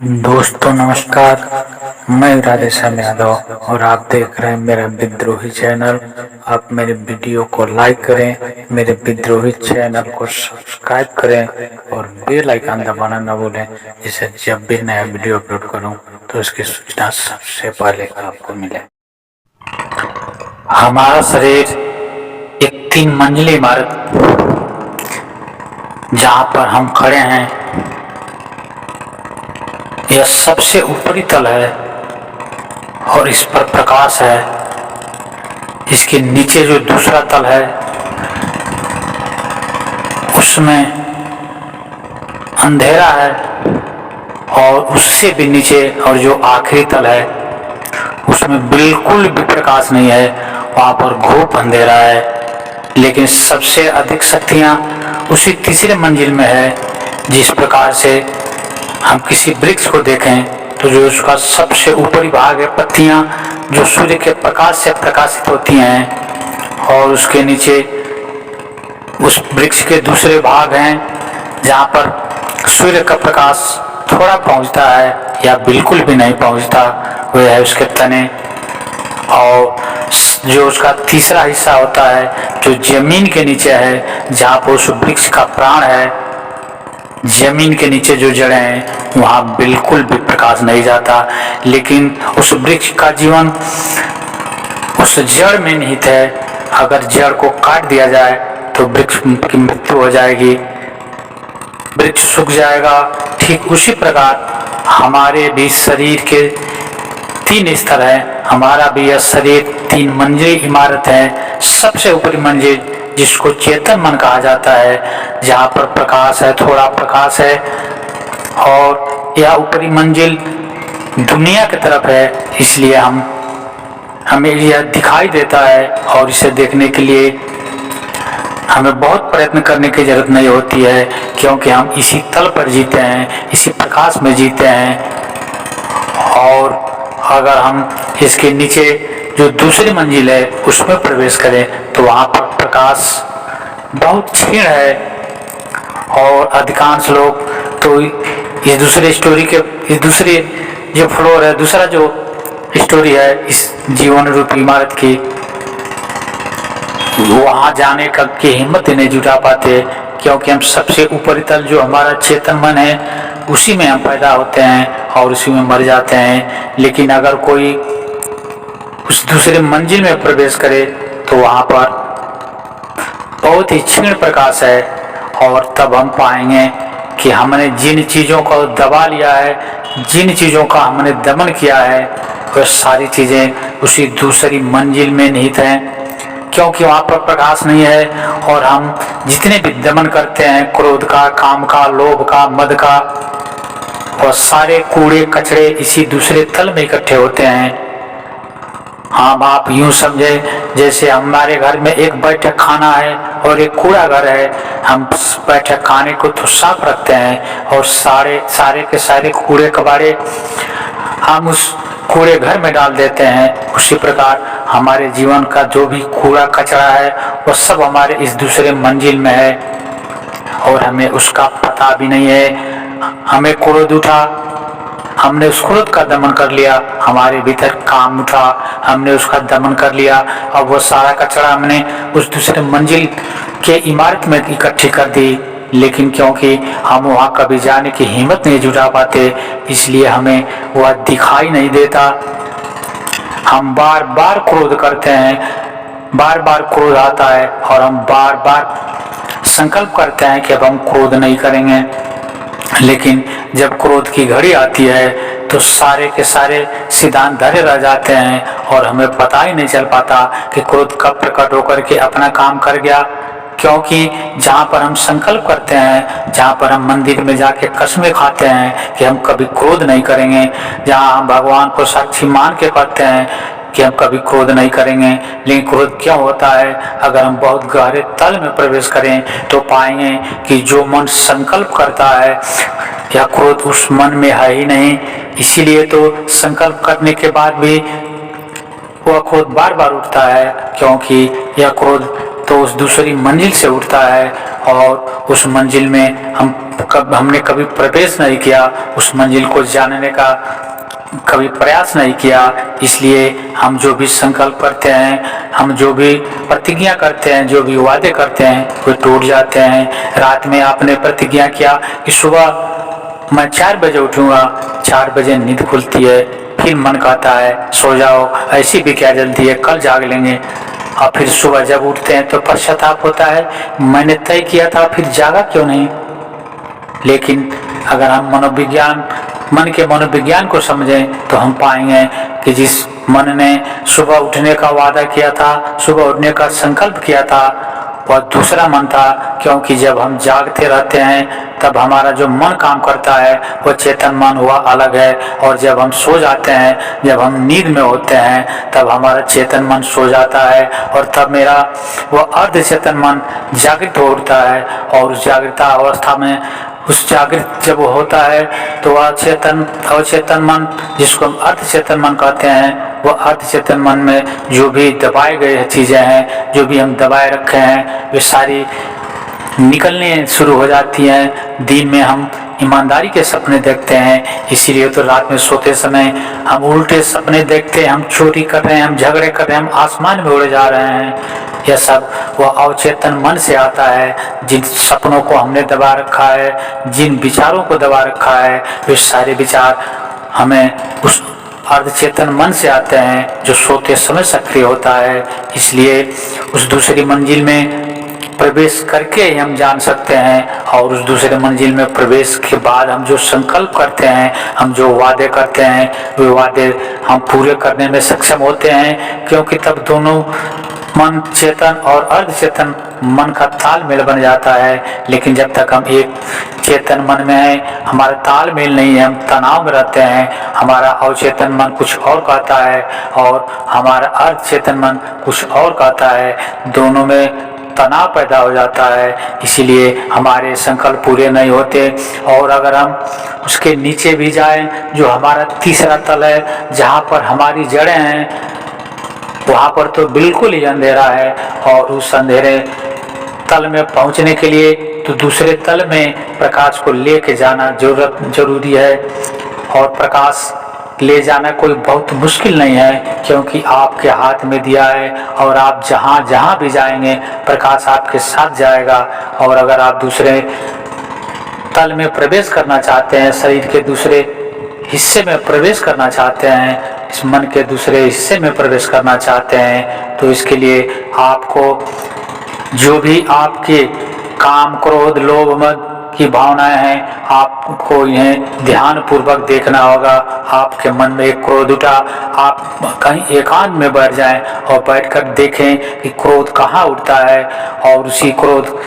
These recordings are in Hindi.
दोस्तों नमस्कार, मैं राधेश्याम यादव और आप देख रहे हैं मेरा विद्रोही चैनल। आप मेरे वीडियो को लाइक करें, मेरे विद्रोही चैनल को सब्सक्राइब करें और बेल आइकन दबाना न भूलें, जिससे जब भी नया वीडियो अपलोड करूं तो इसकी सूचना सबसे पहले आपको मिले। हमारा शरीर एक 3 मंजिली इमारत जहां पर हम खड़े हैं, यह सबसे ऊपरी तल है और इस पर प्रकाश है। इसके नीचे जो दूसरा तल है उसमें अंधेरा है और उससे भी नीचे और जो आखिरी तल है उसमें बिल्कुल भी प्रकाश नहीं है, वहां पर घूप अंधेरा है। लेकिन सबसे अधिक शक्तियां उसी तीसरे मंजिल में है। जिस प्रकार से हम किसी वृक्ष को देखें तो जो उसका सबसे ऊपरी भाग है, पत्तियां जो सूर्य के प्रकाश से प्रकाशित होती हैं, और उसके नीचे उस वृक्ष के दूसरे भाग हैं जहां पर सूर्य का प्रकाश थोड़ा पहुंचता है या बिल्कुल भी नहीं पहुंचता, वह है उसके तने। और जो उसका तीसरा हिस्सा होता है जो जमीन के नीचे है, जहां पर उस वृक्ष का प्राण है, जमीन के नीचे जो जड़ें हैं वहां बिल्कुल भी प्रकाश नहीं जाता। लेकिन उस वृक्ष का जीवन उस जड़ में निहित है। अगर जड़ को काट दिया जाए तो वृक्ष की मृत्यु हो जाएगी, वृक्ष सूख जाएगा। ठीक उसी प्रकार हमारे भी शरीर के 3 स्तर है। हमारा भी यह शरीर 3 मंजिली इमारत है। सबसे ऊपरी मंजिल जिसको चेतन मन कहा जाता है, जहाँ पर प्रकाश है, थोड़ा प्रकाश है, और यह ऊपरी मंजिल दुनिया की तरफ है। इसलिए हमें यह दिखाई देता है और इसे देखने के लिए हमें बहुत प्रयत्न करने की जरूरत नहीं होती है, क्योंकि हम इसी तल पर जीते हैं, इसी प्रकाश में जीते हैं। और अगर हम इसके नीचे जो दूसरी मंजिल है उसमें प्रवेश करें तो वहां पर प्रकाश बहुत क्षीण है। और अधिकांश लोग तो इस दूसरे जो फ्लोर है, दूसरा जो स्टोरी है इस जीवन रूपी इमारत की, वहां जाने का की हिम्मत ही नहीं जुटा पाते, क्योंकि हम सबसे ऊपरी तल जो हमारा चेतन मन है उसी में हम पैदा होते हैं और उसी में मर जाते हैं। लेकिन अगर कोई उस दूसरे मंजिल में प्रवेश करे तो वहां पर बहुत ही क्षीण प्रकाश है, और तब हम पाएंगे कि हमने जिन चीजों को दबा लिया है, जिन चीजों का हमने दमन किया है, वह सारी चीजें उसी दूसरी मंजिल में निहित हैं। क्योंकि वहां पर प्रकाश नहीं है और हम जितने भी दमन करते हैं, क्रोध का, काम का, लोभ का, मद का, वह सारे कूड़े कचरे इसी दूसरे तल में इकट्ठे होते हैं। हम आप यूं समझे जैसे हमारे घर में एक बैठक खाना है और एक कूड़ा घर है। हम बैठक खाने को तो साफ रखते हैं और सारे के सारे कूड़े कबाड़े हम उस कूड़े घर में डाल देते हैं। उसी प्रकार हमारे जीवन का जो भी कूड़ा कचरा है वो सब हमारे इस दूसरे मंजिल में है और हमें उसका पता भी नहीं है। हमें क्रोध उठा, हमने उस क्रोध का दमन कर लिया, हमारे भीतर काम उठा, हमने उसका दमन कर लिया। अब वो सारा कचरा हमने उस दूसरे मंजिल के इमारत में इकट्ठी कर दी, लेकिन क्योंकि हम वहाँ कभी जाने की हिम्मत नहीं जुटा पाते, इसलिए हमें वह दिखाई नहीं देता। हम बार बार क्रोध करते हैं, बार बार क्रोध आता है और हम बार बार संकल्प करते हैं कि अब हम क्रोध नहीं करेंगे। लेकिन जब क्रोध की घड़ी आती है तो सारे के सारे सिद्धांत धरे रह जाते हैं और हमें पता ही नहीं चल पाता कि क्रोध कब प्रकट होकर के अपना काम कर गया। क्योंकि जहाँ पर हम संकल्प करते हैं, जहाँ पर हम मंदिर में जाके कसमें खाते हैं कि हम कभी क्रोध नहीं करेंगे, जहाँ हम भगवान को साक्षी मान के करते हैं कि हम कभी क्रोध नहीं करेंगे, लेकिन क्रोध क्यों होता है? अगर हम बहुत गहरे तल में प्रवेश करें तो पाएंगे कि जो मन संकल्प करता है या क्रोध उस मन में है ही नहीं। इसीलिए तो संकल्प करने के बाद भी वह क्रोध बार बार उठता है, क्योंकि यह क्रोध तो उस दूसरी मंजिल से उठता है और उस मंजिल में हमने कभी प्रवेश नहीं किया, उस मंजिल को जानने का कभी प्रयास नहीं किया। इसलिए हम जो भी संकल्प करते हैं, हम जो भी प्रतिज्ञा करते हैं, जो भी वादे करते हैं, वे टूट जाते हैं। रात में आपने प्रतिज्ञा किया कि सुबह मैं 4 बजे उठूंगा, 4 बजे नींद खुलती है, फिर मन कहता है सो जाओ, ऐसी भी क्या जल्दी है, कल जाग लेंगे। और फिर सुबह जब उठते हैं तो पश्चाताप होता है, मैंने तय किया था फिर जागा क्यों नहीं। लेकिन अगर हम मन के मनोविज्ञान को समझें तो हम पाएंगे कि जिस मन ने सुबह उठने का वादा किया था, सुबह उठने का संकल्प किया था, वह दूसरा मन था। क्योंकि जब हम जागते रहते हैं तब हमारा जो मन काम करता है वो चेतन मन हुआ अलग है, और जब हम सो जाते हैं, जब हम नींद में होते हैं, तब हमारा चेतन मन सो जाता है, और तब मेरा वह अर्ध चेतन मन जागृत हो उठता है। और उस जागृत अवस्था में, उस जागृत जब वो होता है तो वह अवचेतन मन, जिसको हम अर्ध चेतन मन कहते हैं, वह अर्ध चेतन मन में जो भी दबाए गए चीज़ें हैं, जो भी हम दबाए रखे हैं, वे सारी निकलने शुरू हो जाती हैं। दिन में हम ईमानदारी के सपने देखते हैं, इसीलिए तो रात में सोते समय हम उल्टे सपने देखते हैं, हम चोरी कर रहे हैं, हम झगड़े कर रहे हैं, हम आसमान में उड़े जा रहे हैं। यह सब वह अवचेतन मन से आता है। जिन सपनों को हमने दबा रखा है, जिन विचारों को दबा रखा है, वे सारे विचार हमें उस अर्धचेतन मन से आते हैं जो सोते समय सक्रिय होता है। इसलिए उस दूसरी मंजिल में प्रवेश करके ही हम जान सकते हैं, और उस दूसरे मंजिल में प्रवेश के बाद हम जो संकल्प करते हैं, हम जो वादे करते हैं, वे वादे हम पूरे करने में सक्षम होते हैं। क्योंकि तब दोनों मन, चेतन और अर्ध चेतन मन का तालमेल बन जाता है। लेकिन जब तक हम एक चेतन मन में है, हमारा तालमेल नहीं है, हम तनाव में रहते हैं, हमारा अवचेतन मन कुछ और कहता है और हमारा अर्ध चेतन मन कुछ और कहता है, दोनों में तनाव पैदा हो जाता है। इसीलिए हमारे संकल्प पूरे नहीं होते। और अगर हम उसके नीचे भी जाएं, जो हमारा तीसरा तल है, जहाँ पर हमारी जड़ें हैं, वहाँ पर तो बिल्कुल ही अंधेरा है। और उस अंधेरे तल में पहुँचने के लिए तो दूसरे तल में प्रकाश को लेके जाना जरूरी है। और प्रकाश ले जाना कोई बहुत मुश्किल नहीं है, क्योंकि आपके हाथ में दिया है, और आप जहाँ जहाँ भी जाएंगे प्रकाश आपके साथ जाएगा। और अगर आप दूसरे तल में प्रवेश करना चाहते हैं, शरीर के दूसरे हिस्से में प्रवेश करना चाहते हैं, इस मन के दूसरे हिस्से में प्रवेश करना चाहते हैं, तो इसके लिए आपको जो भी आपके काम, क्रोध, लोभ, मद की भावनाएं हैं, आपको इन्हें ध्यान पूर्वक देखना होगा। आपके मन में एक क्रोध उठा, आप कहीं एकांत में बैठ जाएं और बैठकर देखें कि क्रोध कहाँ उठता है, और उसी क्रोध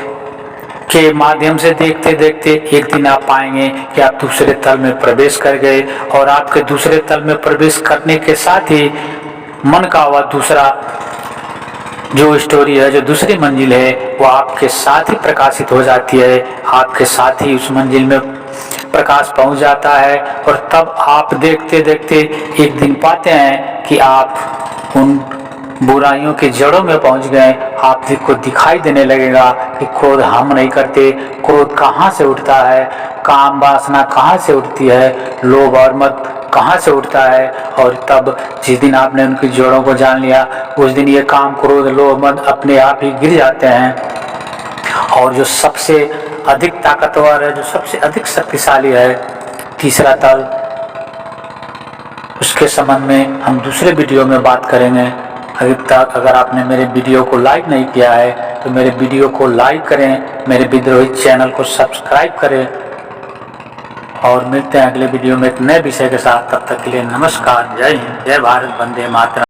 के माध्यम से देखते देखते एक दिन आप पाएंगे कि आप दूसरे तल में प्रवेश कर गए। और आपके दूसरे तल में प्रवेश करने के साथ ही मन का वह दूसरा जो स्टोरी है, जो दूसरी मंजिल है, वो आपके साथ ही प्रकाशित हो जाती है, आपके साथ ही उस मंजिल में प्रकाश पहुंच जाता है। और तब आप देखते देखते एक दिन पाते हैं कि आप उन बुराइयों की जड़ों में पहुंच गए। आपको दिखाई देने लगेगा कि क्रोध हम नहीं करते, क्रोध कहाँ से उठता है, काम वासना कहाँ से उठती है, लोभ और मद कहाँ से उठता है। और तब जिस दिन आपने उनकी जड़ों को जान लिया, उस दिन ये काम, क्रोध, लोभ, मद अपने आप ही गिर जाते हैं। और जो सबसे अधिक ताकतवर है, जो सबसे अधिक शक्तिशाली है, तीसरा तल, उसके संबंध में हम दूसरे वीडियो में बात करेंगे। अभी तक अगर आपने मेरे वीडियो को लाइक नहीं किया है तो मेरे वीडियो को लाइक करें, मेरे विद्रोही चैनल को सब्सक्राइब करें, और मिलते हैं अगले वीडियो में एक नए विषय के साथ। तब तक के लिए नमस्कार, जय हिंद, जय भारत, वंदे मातरम।